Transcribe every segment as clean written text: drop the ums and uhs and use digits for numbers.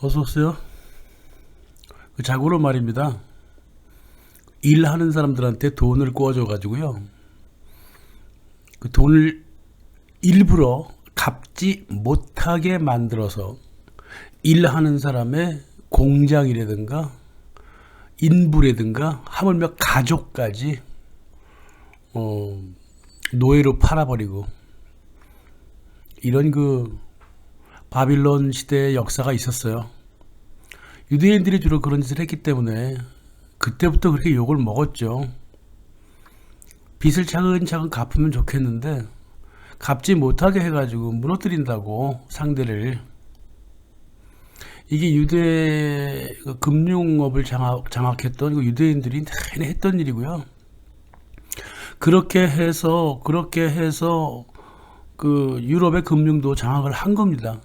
어서 오세요. 자고로 말입니다. 일하는 사람들한테 돈을 구워줘 가지고요. 그 돈을 일부러 갚지 못하게 만들어서 일하는 사람의 공장이라든가 인부라든가 하물며 가족까지 노예로 팔아버리고, 이런 바빌론 시대의 역사가 있었어요. 유대인들이 주로 그런 짓을 했기 때문에 그때부터 그렇게 욕을 먹었죠. 빚을 차근차근 갚으면 좋겠는데 갚지 못하게 해가지고 무너뜨린다고, 상대를. 이게 유대 금융업을 장악했던 유대인들이 내내 했던 일이고요. 그렇게 해서 유럽의 금융도 장악을 한 겁니다.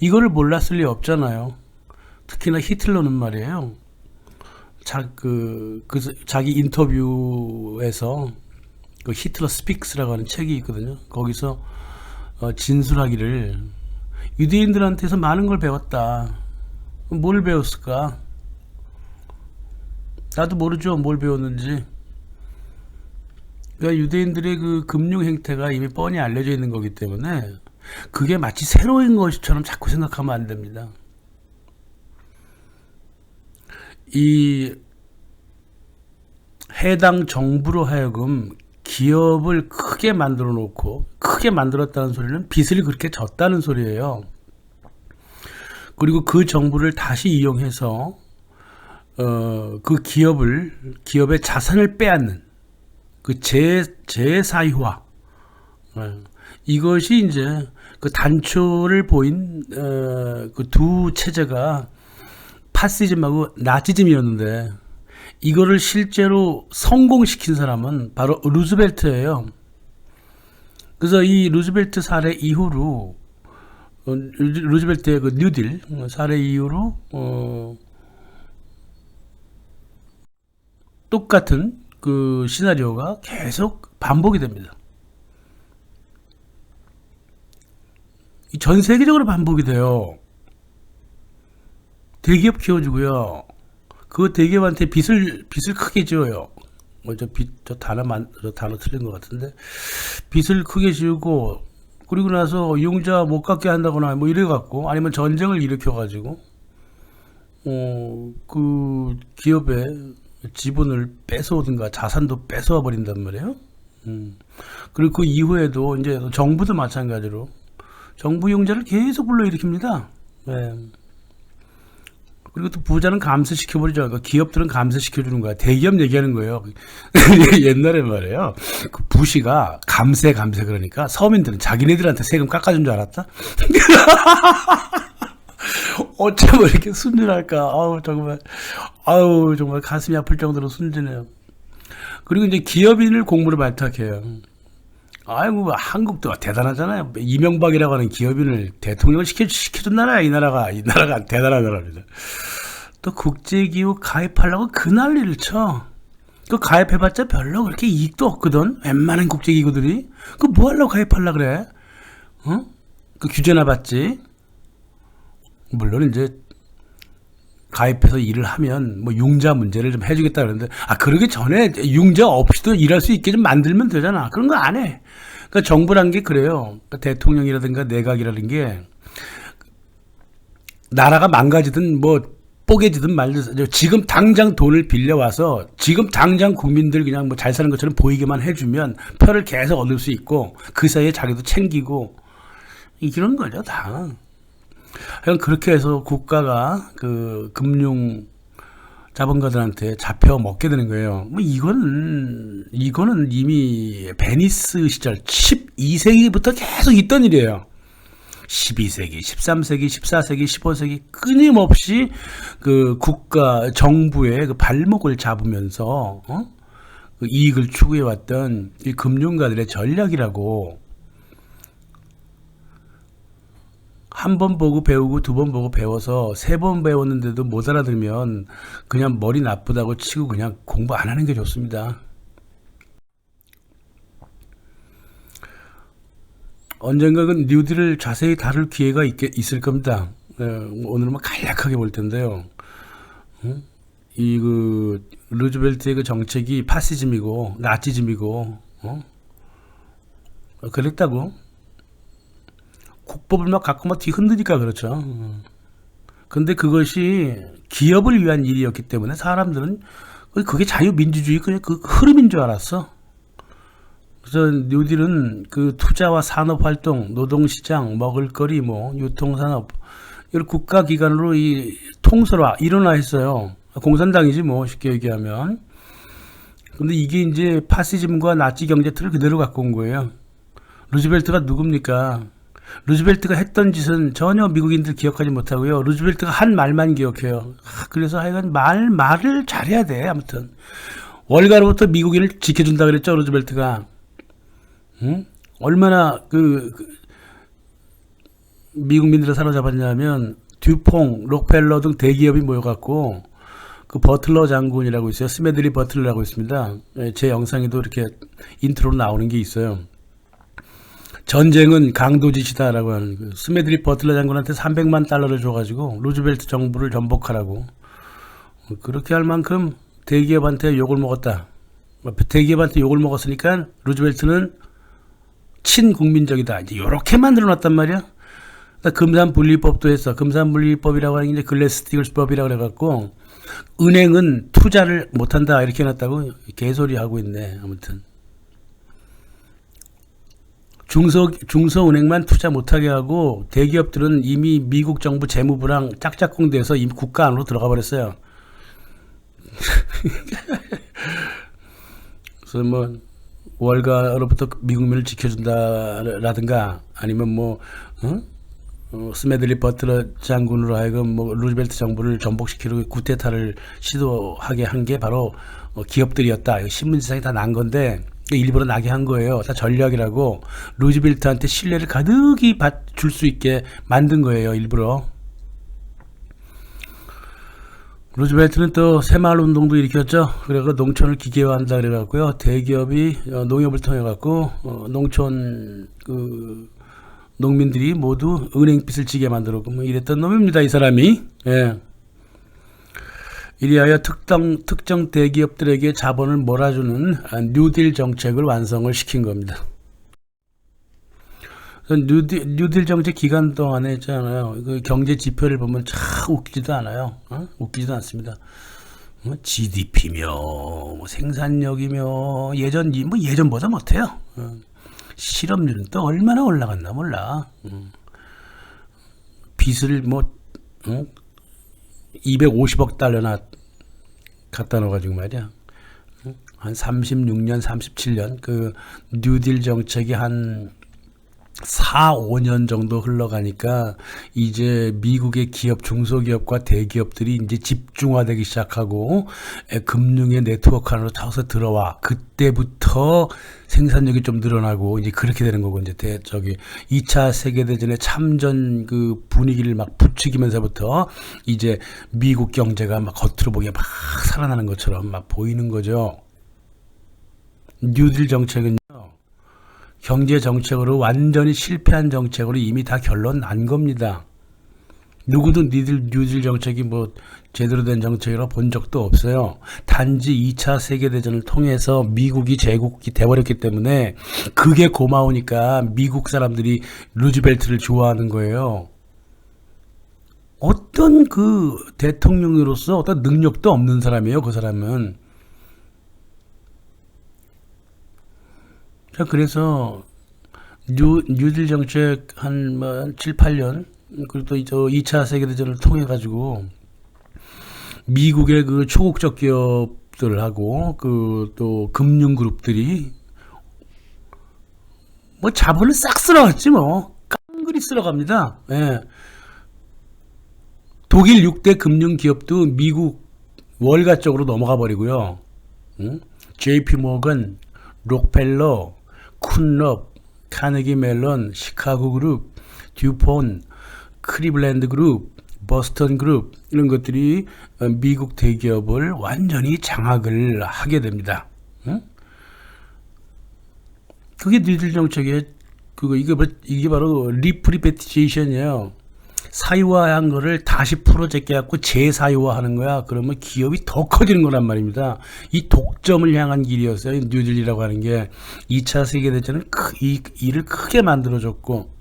이거를 몰랐을 리 없잖아요. 특히나 히틀러는 말이에요. 자기 인터뷰에서 히틀러 스픽스라고 하는 책이 있거든요. 거기서 진술하기를, 유대인들한테서 많은 걸 배웠다. 뭘 배웠을까? 나도 모르죠, 뭘 배웠는지. 그러니까 유대인들의 금융 행태가 이미 뻔히 알려져 있는 거기 때문에 그게 마치 새로운 것처럼 자꾸 생각하면 안 됩니다. 이 해당 정부로 하여금 기업을 크게 만들어 놓고, 크게 만들었다는 소리는 빚을 그렇게 졌다는 소리예요. 그리고 그 정부를 다시 이용해서 그 기업의 자산을 빼앗는 재사유화, 이것이 이제 단초를 보인 두 체제가 파시즘하고 나치즘이었는데, 이거를 실제로 성공시킨 사람은 바로 루즈벨트예요. 그래서 이 루즈벨트 사례 이후로, 루즈벨트의 뉴딜 사례 이후로 똑같은 시나리오가 계속 반복이 됩니다. 전 세계적으로 반복이 돼요. 대기업 키워주고요. 그 대기업한테 빚을 크게 지어요. 저 단어 틀린 것 같은데, 빚을 크게 지우고, 그리고 나서 이용자 못 갖게 한다거나 이래갖고, 아니면 전쟁을 일으켜가지고 그 기업의 지분을 뺏어오든가 자산도 뺏어와 버린단 말이에요. 그리고 그 이후에도 이제 정부도 마찬가지로 정부 이용자를 계속 불러일으킵니다. 네. 그리고 또 부자는 감세시켜버리죠. 그러니까 기업들은 감세시켜주는 거야. 대기업 얘기하는 거예요. 옛날에 말이에요. 부시가 감세 그러니까 서민들은 자기네들한테 세금 깎아준 줄 알았다? 어쩜 이렇게 순진할까? 정말 가슴이 아플 정도로 순진해요. 그리고 이제 기업인을 공무로 발탁해요. 한국도 대단하잖아요. 이명박이라고 하는 기업인을 대통령을 시켜준 나라야. 이 나라가 대단한 나라입니다. 또 국제기구 가입하려고 그 난리를 쳐. 그 가입해봤자 별로 그렇게 이익도 없거든. 웬만한 국제기구들이. 뭐 하려고 가입하려고 그래? 규제나 받지. 물론 이제 가입해서 일을 하면 융자 문제를 좀 해주겠다 그러는데, 그러기 전에 융자 없이도 일할 수 있게 좀 만들면 되잖아. 그런 거 안 해. 그러니까 정부란 게 그래요. 대통령이라든가 내각이라는 게 나라가 망가지든 뽀개지든 말든 지금 당장 돈을 빌려와서 지금 당장 국민들 그냥 잘 사는 것처럼 보이게만 해주면 표를 계속 얻을 수 있고, 그 사이에 자기도 챙기고, 이런 거죠 다. 그렇게 해서 국가가 금융 자본가들한테 잡혀 먹게 되는 거예요. 이거는 이미 베니스 시절 12세기부터 계속 있던 일이에요. 12세기, 13세기, 14세기, 15세기 끊임없이 국가 정부의 발목을 잡으면서 이익을 추구해 왔던 이 금융가들의 전략이라고. 한 번 보고 배우고 두 번 보고 배워서 세 번 배웠는데도 못 알아들으면 그냥 머리 나쁘다고 치고 그냥 공부 안 하는 게 좋습니다. 언젠가 뉴딜을 자세히 다룰 기회가 있을 겁니다. 오늘은 뭐 간략하게 볼 텐데요. 이 루즈벨트의 그 정책이 파시즘이고 나치즘이고 그랬다고 국법을 막 갖고 막 뒤흔드니까 그렇죠. 근데 그것이 기업을 위한 일이었기 때문에 사람들은 그게 자유민주주의 그냥 그 흐름인 줄 알았어. 그래서 뉴딜은 그 투자와 산업활동, 노동시장, 먹을거리, 뭐 유통산업 이걸 국가기관으로 이 통솔화, 일원화했어요. 공산당이지 뭐 쉽게 얘기하면. 근데 이게 이제 파시즘과 나치 경제 틀을 그대로 갖고 온 거예요. 루즈벨트가 누굽니까? 루즈벨트가 했던 짓은 전혀 미국인들 기억하지 못하고요. 루즈벨트가 한 말만 기억해요. 그래서 하여간 말을 잘해야 돼. 아무튼 월가로부터 미국인을 지켜준다 그랬죠. 루즈벨트가. 응? 얼마나 미국민들을 사로잡았냐면 듀퐁, 록펠러 등 대기업이 모여갖고 그 버틀러 장군이라고 있어요. 스매들리 버틀러라고 있습니다. 제 영상에도 이렇게 인트로로 나오는 게 있어요. 전쟁은 강도짓이다라고 하는 그 스매들리 버틀러 장군한테 300만 달러를 줘가지고 루즈벨트 정부를 전복하라고. 그렇게 할 만큼 대기업한테 욕을 먹었다. 대기업한테 욕을 먹었으니까 루즈벨트는 친국민적이다. 이제 요렇게 만들어놨단 말이야. 금산분리법도 했어. 금산분리법이라고 하는 게 이제 글래스-스티글스법이라고 그래갖고 은행은 투자를 못한다 이렇게 해놨다고 개소리 하고 있네. 아무튼 중소은행만 투자 못하게 하고 대기업들은 이미 미국 정부 재무부랑 짝짝꿍 돼서 이미 국가 안으로 들어가 버렸어요. 그래서 뭐 월가로부터 미국민을 지켜준다라든가 아니면 뭐 스매들리 버틀러 장군으로 하여금 뭐 루즈벨트 정부를 전복시키려고 구테타를 시도하게 한 게 바로 기업들이었다. 신문지상에 다 난 건데 일부러 나게 한 거예요. 다 전략이라고 루즈벨트한테 신뢰를 가득히 줄 수 있게 만든 거예요. 일부러. 루즈벨트는 또 새마을 운동도 일으켰죠. 그래서 농촌을 기계화한다 그래갖고요. 대기업이 농협을 통해 갖고 농촌 농민들이 모두 은행빚을 지게 만들었고 뭐 이랬던 놈입니다. 이 사람이. 예. 이리하여 특정 대기업들에게 자본을 몰아주는 뉴딜 정책을 완성을 시킨 겁니다. 뉴딜 정책 기간 동안에 있잖아요. 그 경제 지표를 보면 참 웃기지도 않아요. 웃기지도 않습니다. 뭐 GDP며 뭐 생산력이며 예전보다 못해요. 실업률은 또 얼마나 올라갔나 몰라. 빚을 250억 달러나 갖다 넣어가지고 말이야. 한 36년, 37년 그 뉴딜 정책이 한 4, 5년 정도 흘러가니까 이제 미국의 기업, 중소기업과 대기업들이 이제 집중화되기 시작하고 금융의 네트워크 안으로 타서 들어와. 그때부터 생산력이 좀 늘어나고 이제 그렇게 되는 거고 이제 2차 세계대전의 참전 그 분위기를 막 부추기면서부터 이제 미국 경제가 막 겉으로 보기에 막 살아나는 것처럼 막 보이는 거죠. 뉴딜 정책은 경제 정책으로 완전히 실패한 정책으로 이미 다 결론 난 겁니다. 누구도 뉴딜 정책이 뭐 제대로 된 정책이라 본 적도 없어요. 단지 2차 세계대전을 통해서 미국이 제국이 돼버렸기 때문에 그게 고마우니까 미국 사람들이 루즈벨트를 좋아하는 거예요. 어떤 그 대통령으로서 어떤 능력도 없는 사람이에요. 그 사람은. 그래서 뉴딜 정책 한 7, 8년 그리고 또 2차 세계대전을 통해 가지고 미국의 그 초국적 기업들하고 그 또 금융 그룹들이 뭐 자본을 싹 쓸어갔지 뭐 깡그리 쓸어갑니다. 예. 독일 6대 금융 기업도 미국 월가 쪽으로 넘어가 버리고요. JP 모건, 록펠러, 쿤럽, 카네기 멜론, 시카고 그룹, 듀폰, 클리블랜드 그룹, 버스턴 그룹 이런 것들이 미국 대기업을 완전히 장악을 하게 됩니다. 그게 뉴딜 정책의 이게 바로 리프리베티제이션이에요. 사유화한 거를 다시 프로젝트 해갖고 재사유화하는 거야. 그러면 기업이 더 커지는 거란 말입니다. 이 독점을 향한 길이었어요. 뉴딜이라고 하는 게 2차 세계대전은 이 일을 크게 만들어줬고,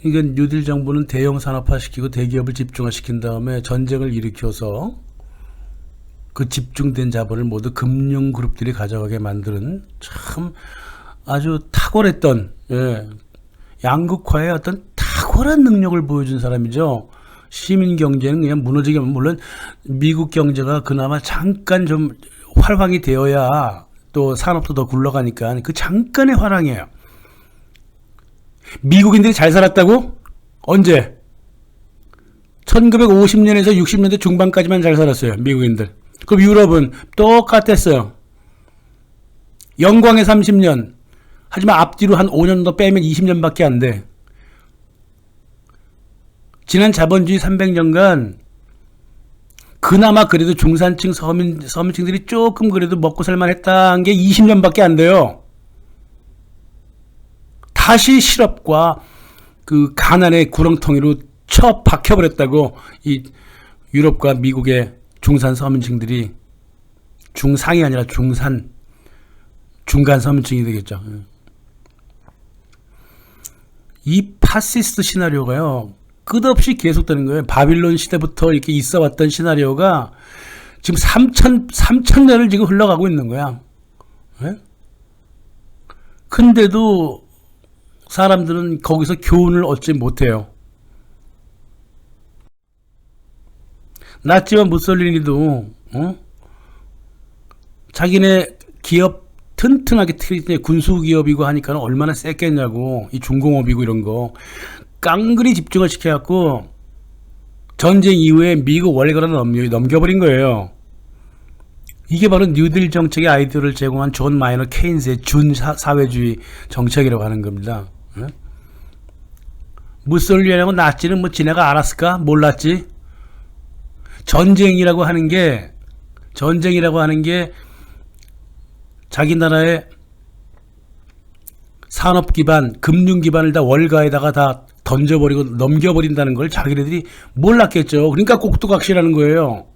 이건 뉴딜 정부는 대형 산업화시키고 대기업을 집중화시킨 다음에 전쟁을 일으켜서 그 집중된 자본을 모두 금융 그룹들이 가져가게 만드는 참 아주 탁월했던, 양극화의 어떤 탁월한 능력을 보여준 사람이죠. 시민 경제는 그냥 무너지게, 물론 미국 경제가 그나마 잠깐 좀 활황이 되어야 또 산업도 더 굴러가니까 그 잠깐의 활황이에요. 미국인들이 잘 살았다고? 언제? 1950년에서 60년대 중반까지만 잘 살았어요. 미국인들. 그럼 유럽은 똑같았어요. 영광의 30년. 하지만 앞뒤로 한 5년 더 빼면 20년밖에 안 돼. 지난 자본주의 300년간 그나마 그래도 중산층 서민층들이 조금 그래도 먹고 살만 했다는 게 20년밖에 안 돼요. 다시 실업과 그 가난의 구렁텅이로 쳐 박혀버렸다고 이 유럽과 미국의 중산 서민층들이, 중상이 아니라 중간 서민층이 되겠죠. 이 파시스트 시나리오가요, 끝없이 계속되는 거예요. 바빌론 시대부터 이렇게 있어 왔던 시나리오가 지금 3,000년을 지금 흘러가고 있는 거야. 근데도 사람들은 거기서 교훈을 얻지 못해요. 나치와 무솔리니도 자기네 기업 튼튼하게 군수기업이고 하니까 얼마나 셌겠냐고. 이 중공업이고 이런 거 깡그리 집중을 시켜갖고 전쟁 이후에 미국 월가를 넘겨버린 거예요. 이게 바로 뉴딜 정책의 아이디어를 제공한 존 마이너 케인스의 준사회주의 정책이라고 하는 겁니다. 무솔리니하고 나치는 뭐 지네가 알았을까? 몰랐지? 전쟁이라고 하는 게 자기 나라의 산업 기반, 금융 기반을 다 월가에다가 다 던져버리고 넘겨버린다는 걸 자기네들이 몰랐겠죠. 그러니까 꼭두각시라는 거예요.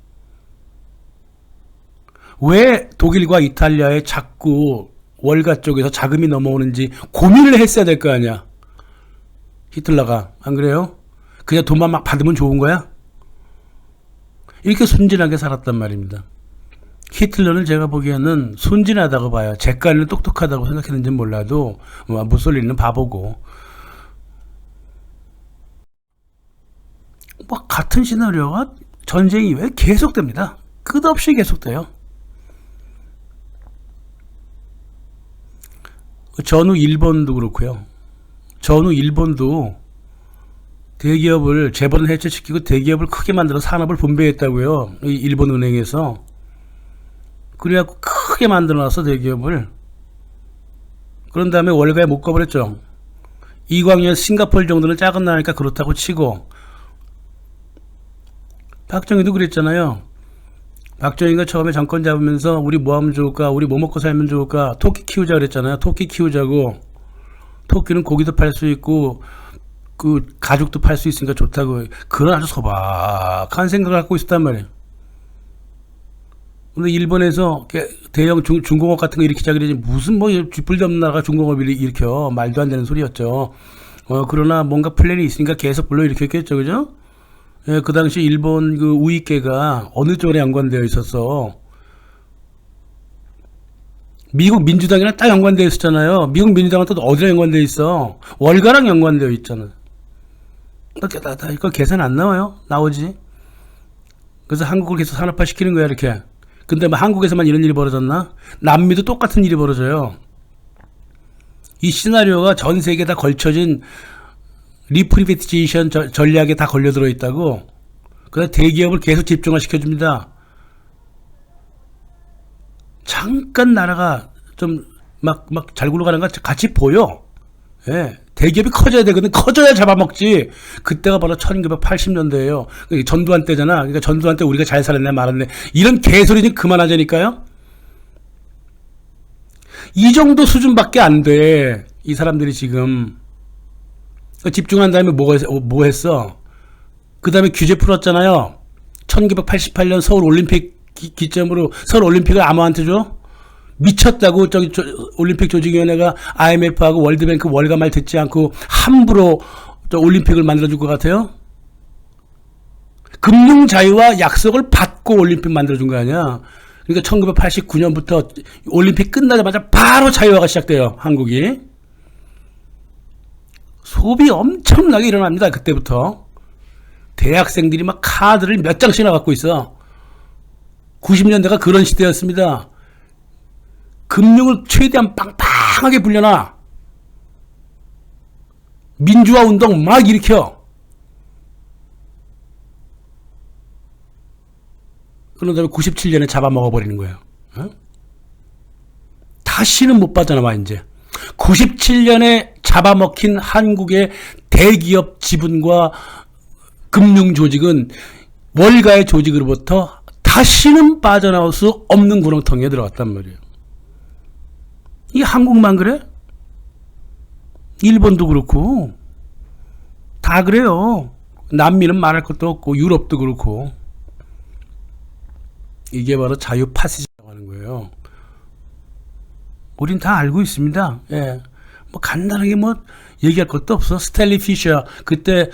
왜 독일과 이탈리아에 자꾸 월가 쪽에서 자금이 넘어오는지 고민을 했어야 될 거 아니야. 히틀러가. 안 그래요? 그냥 돈만 막 받으면 좋은 거야? 이렇게 순진하게 살았단 말입니다. 히틀러는 제가 보기에는 순진하다고 봐요. 제까지는 똑똑하다고 생각했는지 몰라도 무솔리니는 바보고. 뭐 같은 시나리오가 전쟁 이후에 계속됩니다. 끝없이 계속돼요. 전후 일본도 그렇고요. 전후 일본도 대기업을 재벌은 해체시키고 대기업을 크게 만들어 산업을 분배했다고요. 일본 은행에서. 그래갖고 크게 만들어놨어, 대기업을. 그런 다음에 월가에 못 가버렸죠. 이광열 싱가포르 정도는 작은 나라니까 그렇다고 치고, 박정희도 그랬잖아요. 박정희가 처음에 정권 잡으면서 우리 뭐 하면 좋을까, 우리 뭐 먹고 살면 좋을까, 토끼 키우자 그랬잖아요. 토끼 키우자고. 토끼는 고기도 팔 수 있고 그 가죽도 팔 수 있으니까 좋다고. 그런 아주 소박한 생각을 갖고 있었단 말이에요. 근데 일본에서 대형 중공업 같은 거 일으키자 그러지, 무슨 뭐 쥐뿔도 없는 나라가 중공업을 일으켜. 말도 안 되는 소리였죠. 그러나 뭔가 플랜이 있으니까 계속 불러일으켰겠죠. 그죠? 예, 그 당시 일본 그 우익계가 어느 쪽에 연관되어 있었어. 미국 민주당이랑 딱 연관되어 있었잖아요. 미국 민주당은 또 어디랑 연관되어 있어? 월가랑 연관되어 있잖아. 이거 계산 안 나와요? 나오지. 그래서 한국을 계속 산업화 시키는 거야, 이렇게. 근데 뭐 한국에서만 이런 일이 벌어졌나? 남미도 똑같은 일이 벌어져요. 이 시나리오가 전 세계에 다 걸쳐진 리프리베티제이션 전략에 다 걸려들어 있다고. 그래서 대기업을 계속 집중화 시켜줍니다. 잠깐 나라가 좀 막 잘 굴러가는 거 같이 보여. 예. 대기업이 커져야 되거든. 커져야 잡아먹지. 그때가 바로 1980년대예요. 전두환 때잖아. 그러니까 전두환 때 우리가 잘 살았네 말았네. 이런 개소리 좀 그만하자니까요. 이 정도 수준밖에 안 돼. 이 사람들이 지금. 집중한 다음에 뭐 했어? 그 다음에 규제 풀었잖아요. 1988년 서울 올림픽 기점으로 서울 올림픽을 아무한테 줘? 미쳤다고 올림픽 조직위원회가 IMF하고 월드뱅크 월가말 듣지 않고 함부로 올림픽을 만들어줄 것 같아요? 금융 자유와 약속을 받고 올림픽 만들어준 거 아니야? 그러니까 1989년부터 올림픽 끝나자마자 바로 자유화가 시작돼요, 한국이. 소비 엄청나게 일어납니다, 그때부터. 대학생들이 막 카드를 몇 장씩이나 갖고 있어. 90년대가 그런 시대였습니다. 금융을 최대한 빵빵하게 불려놔. 민주화 운동 막 일으켜. 그런 다음에 97년에 잡아먹어버리는 거예요. 어? 다시는 못 빠져나와, 이제. 97년에 잡아먹힌 한국의 대기업 지분과 금융조직은 월가의 조직으로부터 다시는 빠져나올 수 없는 구렁텅이에 들어갔단 말이에요. 이 한국만 그래? 일본도 그렇고 다 그래요. 남미는 말할 것도 없고 유럽도 그렇고. 이게 바로 자유 파시즘이라고 하는 거예요. 우린 다 알고 있습니다. 예. 뭐 간단하게 뭐 얘기할 것도 없어. 스탠리 피셔 그때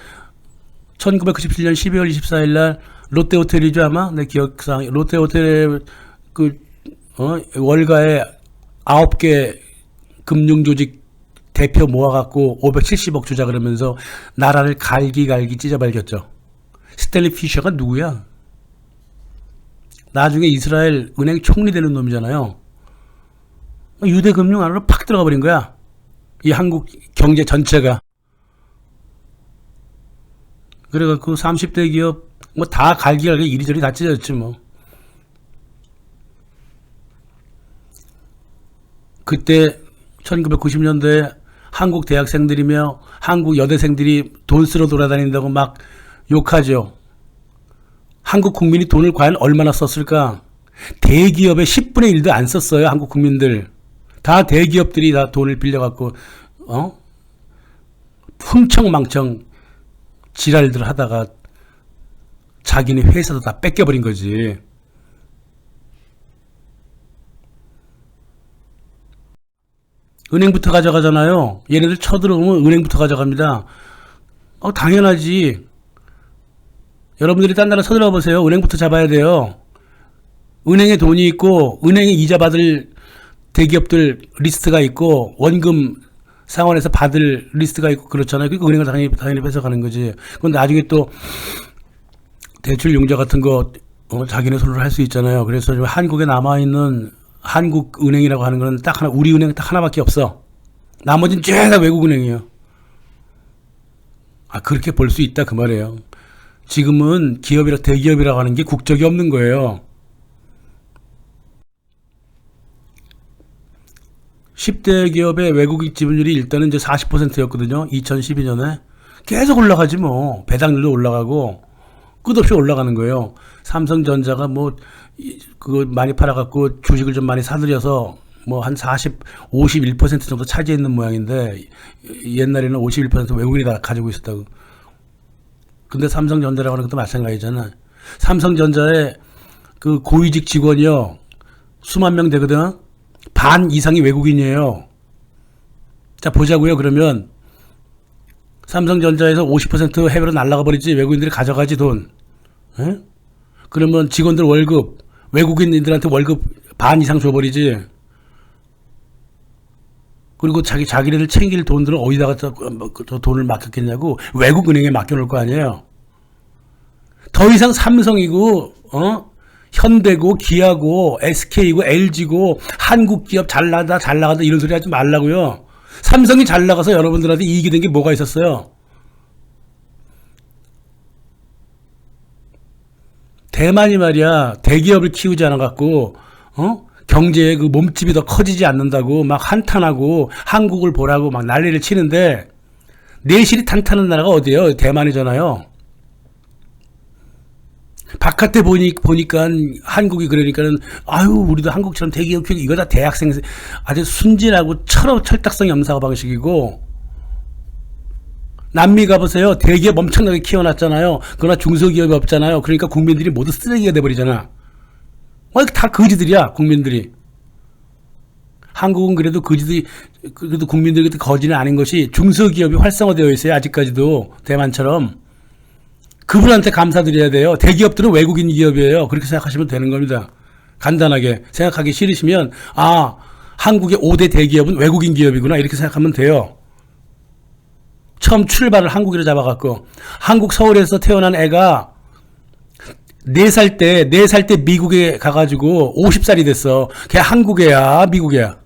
1997년 12월 24일 날 롯데호텔이죠, 아마 내 기억상. 롯데호텔에 월가에 9개 금융조직 대표 모아갖고 570억 주자 그러면서 나라를 갈기갈기 찢어발겼죠. 스탠리 피셔가 누구야? 나중에 이스라엘 은행 총리 되는 놈이잖아요. 유대 금융 안으로 팍 들어가 버린 거야. 이 한국 경제 전체가. 그래갖고 30대 기업 뭐 다 갈기갈기 이리저리 다 찢어졌지 뭐. 그때 1990년대에 한국 대학생들이며 한국 여대생들이 돈 쓰러 돌아다닌다고 막 욕하죠. 한국 국민이 돈을 과연 얼마나 썼을까? 대기업의 10분의 1도 안 썼어요, 한국 국민들. 다 대기업들이 다 돈을 빌려갖고, 흥청망청 지랄들 하다가 자기네 회사도 다 뺏겨버린 거지. 은행부터 가져가잖아요. 얘네들 쳐들어오면 은행부터 가져갑니다. 당연하지. 여러분들이 딴 나라 쳐들어가 보세요. 은행부터 잡아야 돼요. 은행에 돈이 있고 은행에 이자 받을 대기업들 리스트가 있고 원금 상환해서 받을 리스트가 있고 그렇잖아요. 그러니까 은행을 당연히 뺏어가는 거지. 그건 나중에 또 대출 융자 같은 거 자기네 손으로 할 수 있잖아요. 그래서 한국에 남아있는 한국은행이라고 하는 거는 딱 하나, 우리 은행 딱 하나밖에 없어. 나머지는 죄다 외국은행이에요. 그렇게 볼 수 있다 그 말이에요. 지금은 대기업이라고 하는 게 국적이 없는 거예요. 10대 기업의 외국인 지분율이 일단은 이제 40%였거든요. 2012년에. 계속 올라가지 뭐. 배당률도 올라가고 끝없이 올라가는 거예요. 삼성전자가 그거 많이 팔아갖고 주식을 좀 많이 사들여서 한 51% 정도 차지했는 모양인데 옛날에는 51% 외국인이 다 가지고 있었다고. 근데 삼성전자라고 하는 것도 마찬가지잖아. 삼성전자의 그 고위직 직원이요. 수만 명 되거든. 반 이상이 외국인이에요. 자, 보자고요. 그러면 삼성전자에서 50% 해외로 날아가 버리지. 외국인들이 가져가지 돈. 에? 그러면 직원들 월급, 외국인들한테 월급 반 이상 줘버리지. 그리고 자기네들 챙길 돈들은 어디다가 저 돈을 맡겼겠냐고. 외국은행에 맡겨놓을 거 아니에요. 더 이상 삼성이고, 현대고, 기아고, SK고, LG고, 한국 기업 잘 나가다 이런 소리 하지 말라고요. 삼성이 잘 나가서 여러분들한테 이익이 된 게 뭐가 있었어요? 대만이 말이야, 대기업을 키우지 않아갖고, 경제의 그 몸집이 더 커지지 않는다고 막 한탄하고 한국을 보라고 막 난리를 치는데 내실이 탄탄한 나라가 어디예요? 대만이잖아요. 바깥에 보니까 한국이 그러니까는 우리도 한국처럼 대기업 키우고 이거 다 대학생 아주 순진하고 철딱서니 없는 사고방식이고 남미 가보세요. 대기업 엄청나게 키워놨잖아요. 그러나 중소기업이 없잖아요. 그러니까 국민들이 모두 쓰레기가 돼버리잖아. 다 거지들이야, 국민들이. 한국은 그래도 거지들이, 그래도 국민들이 거지는 아닌 것이 중소기업이 활성화되어 있어요. 아직까지도. 대만처럼. 그분한테 감사드려야 돼요. 대기업들은 외국인 기업이에요. 그렇게 생각하시면 되는 겁니다. 간단하게 생각하기 싫으시면, 아, 한국의 5대 대기업은 외국인 기업이구나. 이렇게 생각하면 돼요. 처음 출발을 한국으로 잡아갖고, 한국 서울에서 태어난 애가 4살 때 미국에 가가지고 50살이 됐어. 걔 한국 애야, 미국 애야.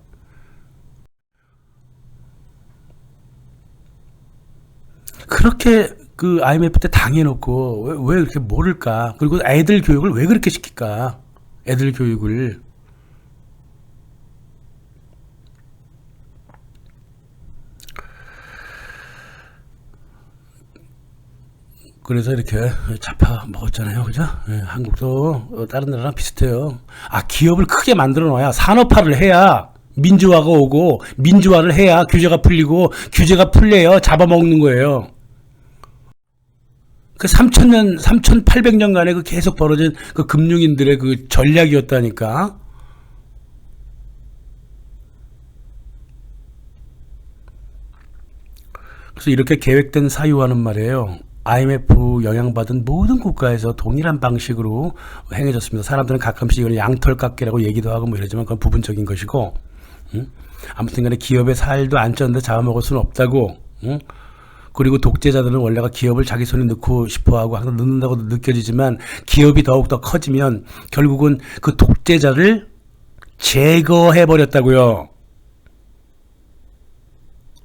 그렇게 그 IMF 때 당해놓고 왜 그렇게 모를까? 그리고 애들 교육을 왜 그렇게 시킬까? 애들 교육을. 그래서 이렇게 잡아 먹었잖아요. 그죠? 예, 한국도 다른 나라랑 비슷해요. 아, 기업을 크게 만들어 놔야 산업화를 해야 민주화가 오고 민주화를 해야 규제가 풀리고 규제가 풀려야 잡아먹는 거예요. 그 3,000년, 3,800년간의 그 계속 벌어진 그 금융인들의 그 전략이었다니까. 그래서 이렇게 계획된 사유화는 말이에요. IMF 영향받은 모든 국가에서 동일한 방식으로 행해졌습니다. 사람들은 가끔씩 이걸 양털깎기라고 얘기도 하고 뭐 이러지만 그건 부분적인 것이고, 아무튼 간에 기업의 살도 안 쪘는데 잡아먹을 수는 없다고, 그리고 독재자들은 원래가 기업을 자기 손에 넣고 싶어하고 항상 넣는다고 느껴지지만 기업이 더욱더 커지면 결국은 그 독재자를 제거해버렸다고요.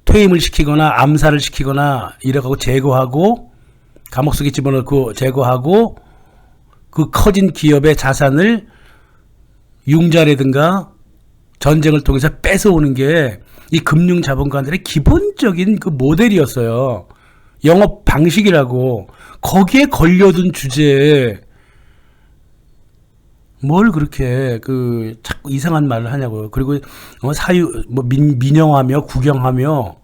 퇴임을 시키거나 암살을 시키거나 이래가고 제거하고 감옥 속에 집어넣고 제거하고 그 커진 기업의 자산을 융자라든가 전쟁을 통해서 뺏어오는 게 이 금융자본가들의 기본적인 그 모델이었어요. 영업 방식이라고. 거기에 걸려든 주제에 뭘 그렇게 그 자꾸 이상한 말을 하냐고요. 그리고 민영하며 국영하며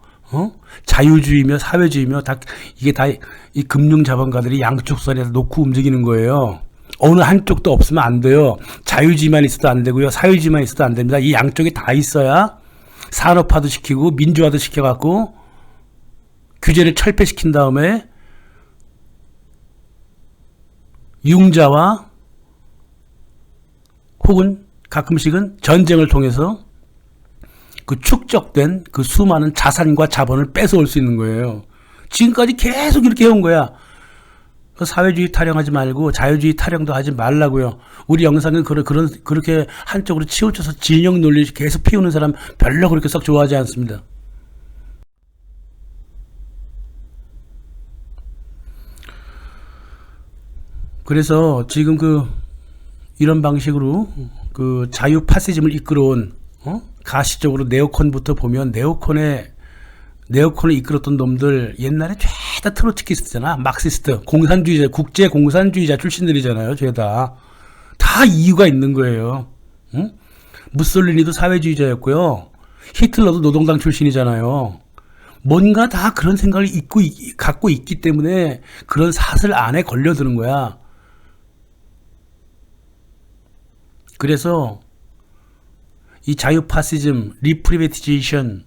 자유주의며 사회주의며 다 이게 다 이 금융자본가들이 양쪽 선에서 놓고 움직이는 거예요. 어느 한쪽도 없으면 안 돼요. 자유주의만 있어도 안 되고요. 사회주의만 있어도 안 됩니다. 이 양쪽이 다 있어야 산업화도 시키고 민주화도 시켜갖고 규제를 철폐시킨 다음에 융자와 혹은 가끔씩은 전쟁을 통해서 그 축적된 그 수많은 자산과 자본을 뺏어올 수 있는 거예요. 지금까지 계속 이렇게 해온 거야. 사회주의 타령하지 말고 자유주의 타령도 하지 말라고요. 우리 영상은 그렇게 한쪽으로 치우쳐서 진영 논리 계속 피우는 사람 별로 그렇게 썩 좋아하지 않습니다. 그래서 지금 이런 방식으로 그 자유 파시즘을 이끌어온 가시적으로 네오콘부터 보면 네오콘을 이끌었던 놈들 옛날에 죄다 트로츠키스트잖아. 막시스트, 공산주의자, 국제 공산주의자 출신들이잖아요. 죄다. 다 이유가 있는 거예요. 응? 무솔리니도 사회주의자였고요. 히틀러도 노동당 출신이잖아요. 뭔가 다 그런 생각을 갖고 있기 때문에 그런 사슬 안에 걸려드는 거야. 그래서 이 자유 파시즘, 리프리베티제이션,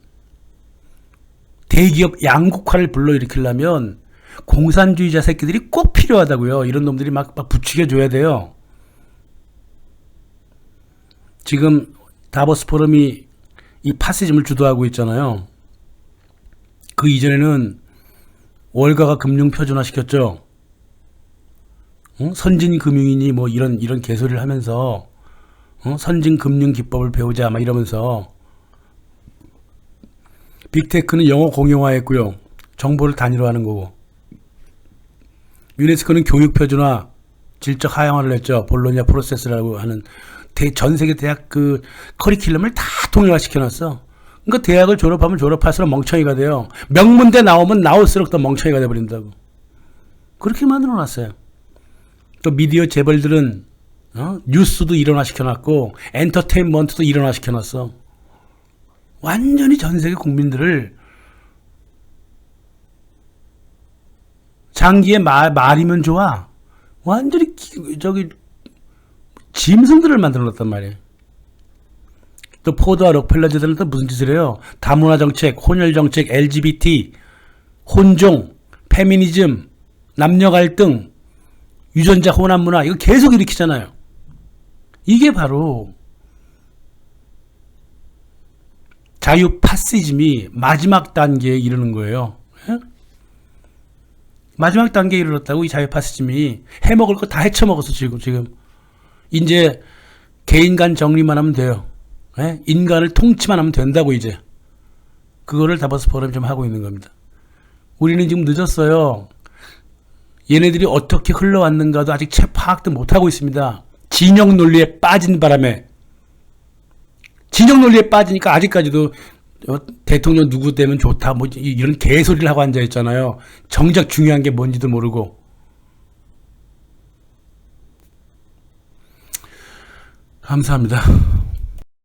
대기업 양국화를 불러일으키려면 공산주의자 새끼들이 꼭 필요하다고요. 이런 놈들이 막 부추겨줘야 돼요. 지금 다보스 포럼이 이 파시즘을 주도하고 있잖아요. 그 이전에는 월가가 금융 표준화 시켰죠. 선진 금융이니 뭐 이런 개소리를 하면서 선진 금융 기법을 배우자 막 이러면서 빅테크는 영어 공용화했고요. 정보를 단위로하는 거고. 유네스코는 교육 표준화, 질적 하향화를 했죠. 볼로냐 프로세스라고 하는 전 세계 대학 그 커리큘럼을 다 통일화시켜놨어. 그러니까 대학을 졸업하면 졸업할수록 멍청이가 돼요. 명문대 나오면 나올수록 더 멍청이가 돼버린다고. 그렇게 만들어놨어요. 또 미디어 재벌들은 뉴스도 일원화시켜놨고 엔터테인먼트도 일원화시켜놨어. 완전히 전 세계 국민들을 장기의 말이면 좋아. 완전히 저기 짐승들을 만들어 놨단 말이에요. 또 포드와 록펠러즈들은 또 무슨 짓을 해요? 다문화 정책, 혼혈 정책, LGBT, 혼종, 페미니즘, 남녀 갈등, 유전자 혼합 문화 이거 계속 일으키잖아요. 이게 바로 자유 파시즘이 마지막 단계에 이르는 거예요. 예? 마지막 단계에 이르렀다고 이 자유 파시즘이 해먹을 거 다 헤쳐먹었어 지금. 이제 개인 간 정리만 하면 돼요. 예? 인간을 통치만 하면 된다고 이제. 그거를 다보스 포럼이 좀 하고 있는 겁니다. 우리는 지금 늦었어요. 얘네들이 어떻게 흘러왔는가도 아직 채 파악도 못하고 있습니다. 진영 논리에 빠진 바람에. 진영 논리에 빠지니까 아직까지도 대통령 누구 되면 좋다 뭐 이런 개소리를 하고 앉아있잖아요. 정작 중요한 게 뭔지도 모르고. 감사합니다.